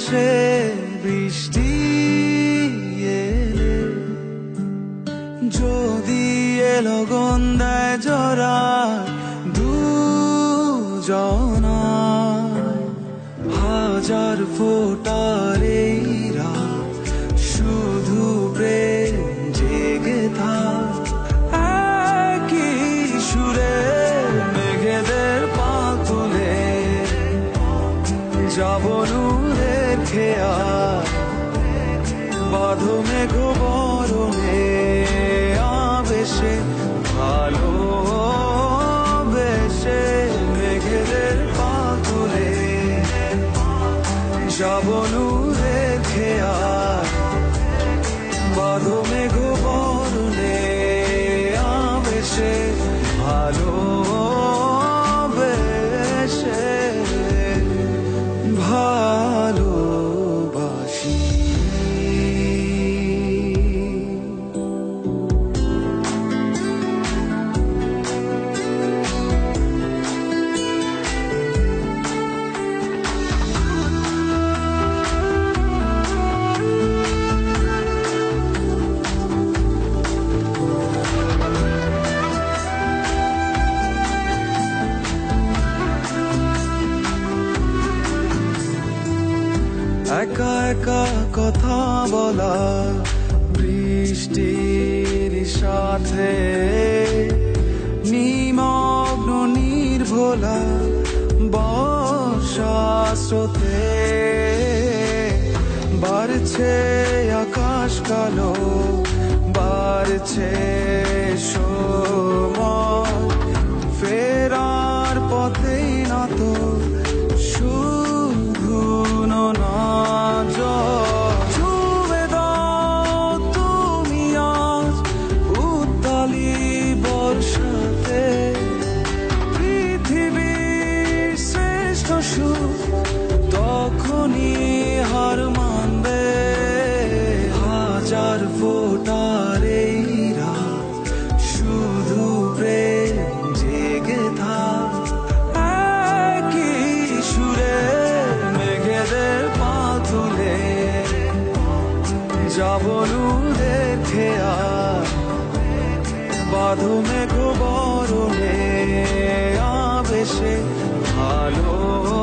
ঘষে বৃষ্টি এলে, যদি এলো গন্ধায় জরা দুজনা, হাজার ফোঁটার এই রাত শুধু প্রেম জেগে থাক। একই সুরে মেঘেদের পা তুলে যাব নূরের খেয়াল, বাঁধো মেঘ বরণে আবেশে ভালোবেসে, মেঘেদের পা তুলে যাব নূরের খেয়াল, বাঁধো মেঘ বরণে আবেশে ভালোবেসে ভালোবাসি। একা একা কথা বলা বৃষ্টির সাথে, নিমগ্ন নির্ভোলা বর্ষা স্রোতে, বাড়ছে আকাশ কালো, বাড়ছে সময়, ফেরার পথেই না তো শুধু না ছুঁয়ে দাও তুমি আজ উত্তালি বর্ষাতে, পৃথিবীর শ্রেষ্ঠ সুখ তখনই হার মানবে। হাজার ফোঁটার এই রাত শুধু প্রেম জেগে থাক। একই সুরে মেঘেদের পা তুলে যাব নূরের খেয়াল, বাঁধো মেঘ বরণে আবেশে ভালোবেসে,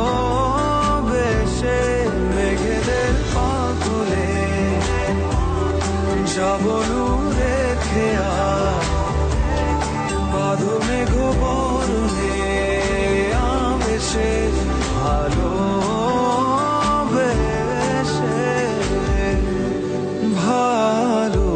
মেঘেদের পা তুলে যাব নূরের খেয়াল, বাঁধো মেঘ বরণে আবেশে ভালোবেসে ভালোবাসি।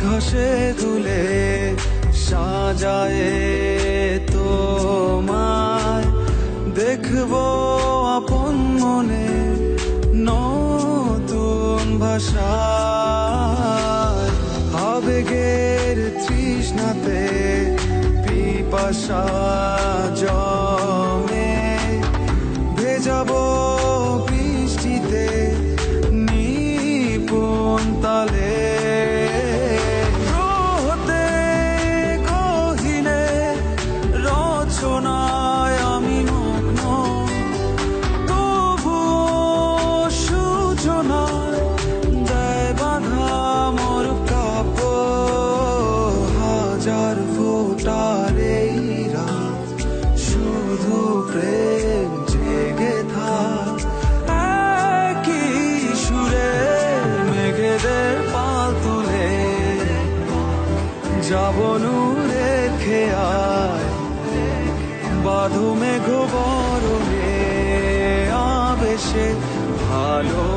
ঘষে তুলে সাজায় তোমায়, দেখবো আপন মনে নতুন ভাষায়, আবেগের তৃষ্ণাতে পিপাসা জমে, ভেজাবো বৃষ্টিতে নিপুণ তালে, আমি মগ্ন তবুও সূচনায় দেয় বাধা মোর কাব্য। হাজার ফোঁটার এই রাত শুধু প্রেম জেগে থাক। একই সুরে মেঘেদের পা তুলে যাব নূরের খেয়াল, বাঁধো মেঘ বরণে আবেশে ভালোবেসে